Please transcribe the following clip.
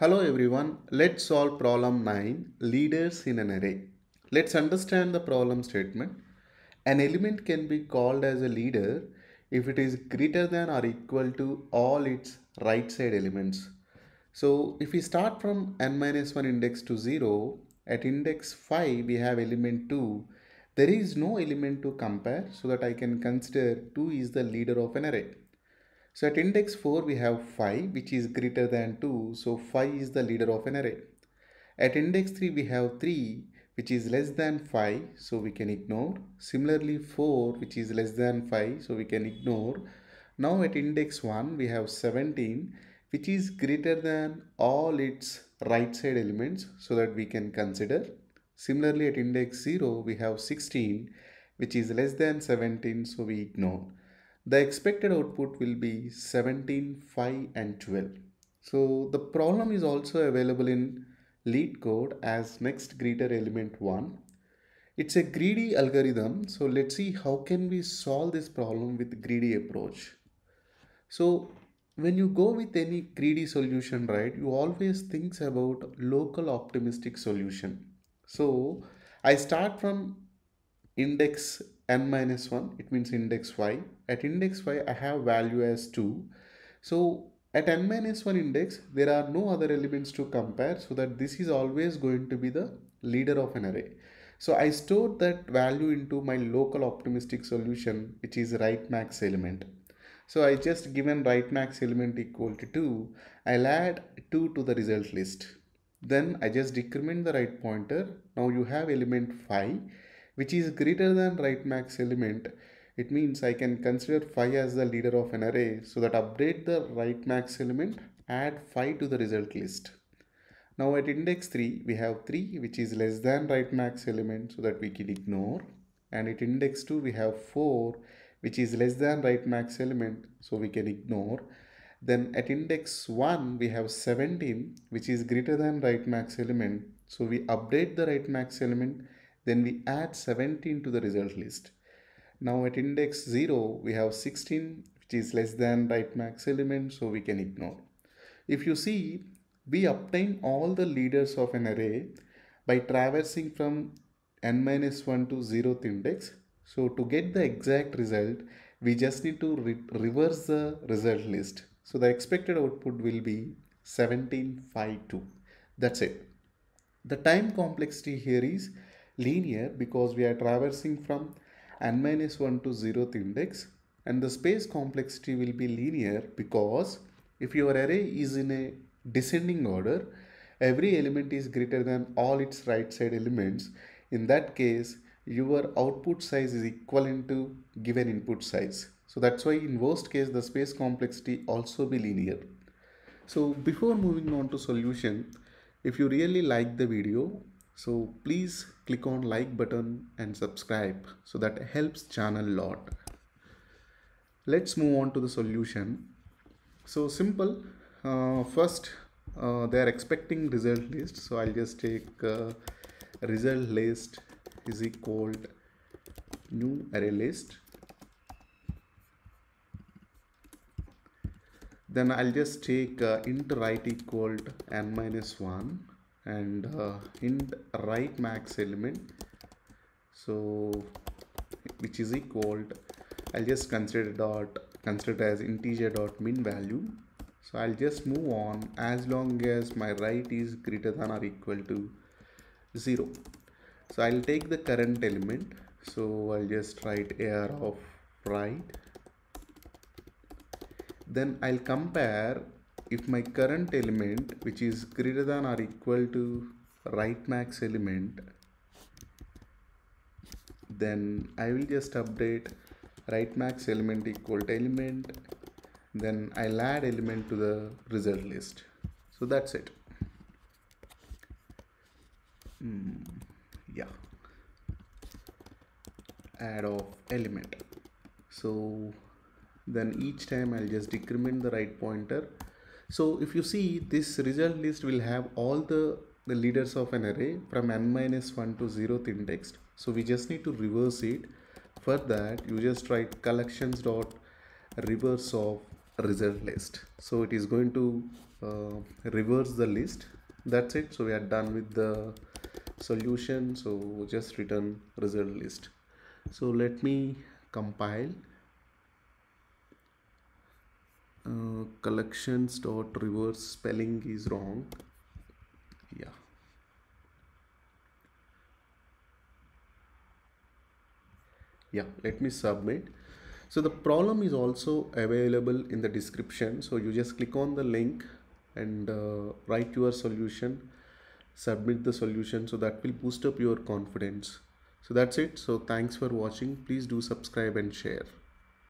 Hello everyone, let's solve problem 9, leaders in an array. Let's understand the problem statement. An element can be called as a leader if it is greater than or equal to all its right side elements. So if we start from n minus 1 index to 0, at index 5 we have element 2. There is no element to compare, so that I can consider 2 is the leader of an array. So at index 4 we have 5 which is greater than 2, so 5 is the leader of an array. At index 3 we have 3 which is less than 5, so we can ignore. Similarly 4 which is less than 5, so we can ignore. Now at index 1 we have 17 which is greater than all its right side elements, so that we can consider. Similarly at index 0 we have 16 which is less than 17, so we ignore. The expected output will be 17, 5 and 12. So the problem is also available in LeetCode as next greater element 1. It's a greedy algorithm, so let's see how can we solve this problem with greedy approach. So when you go with any greedy solution, right, you always think about local optimistic solution. So I start from index n minus 1, it means index 5. At index 5 I have value as 2. So at n minus 1 index there are no other elements to compare, so that this is always going to be the leader of an array. So I stored that value into my local optimistic solution, which is right max element. So I just given right max element equal to 2, I'll add 2 to the result list. Then I just decrement the right pointer. Now you have element 5 which is greater than right max element. It means I can consider 5 as the leader of an array, so that update the right max element, add 5 to the result list. Now at index 3 we have 3 which is less than right max element, so that we can ignore. And at index 2 we have 4 which is less than right max element, so we can ignore. Then at index 1 we have 17 which is greater than right max element, so we update the right max element, then we add 17 to the result list. Now at index 0 we have 16 which is less than right max element, so we can ignore. If you see, we obtain all the leaders of an array by traversing from n minus 1 to 0th index. So to get the exact result, we just need to reverse the result list. So the expected output will be 1752. That's it. The time complexity here is linear because we are traversing from n minus 1 to 0th index, and the space complexity will be linear because if your array is in a descending order, every element is greater than all its right side elements. In that case, your output size is equivalent to given input size. So that's why in worst case the space complexity also be linear. So before moving on to solution, if you really like the video, so please click on like button and subscribe, so that helps channel lot. Let's move on to the solution. So simple. First, they are expecting result list, so I'll just take result list is equal new array list. Then I'll just take int right equal to n minus 1 and int right max element, so which is equal to, I'll just consider as integer dot min value. So I'll just move on as long as my right is greater than or equal to 0. So I'll take the current element, so I'll just write AR of right. Then I'll compare if my current element, which is greater than or equal to right max element, then I will just update right max element equal to element, then I'll add element to the result list. So that's it. Yeah, add of element. So then each time I'll just decrement the right pointer. So if you see, this result list will have all the leaders of an array from n minus 1 to 0th index. So we just need to reverse it. For that you just write collections dot reverse of result list. So it is going to reverse the list. That's it. So we are done with the solution. So just return result list. So let me compile. Collections dot reverse spelling is wrong. Yeah. Yeah, let me submit. So the problem is also available in the description. So you just click on the link and write your solution, submit the solution. So that will boost up your confidence. So that's it. So thanks for watching. Please do subscribe and share.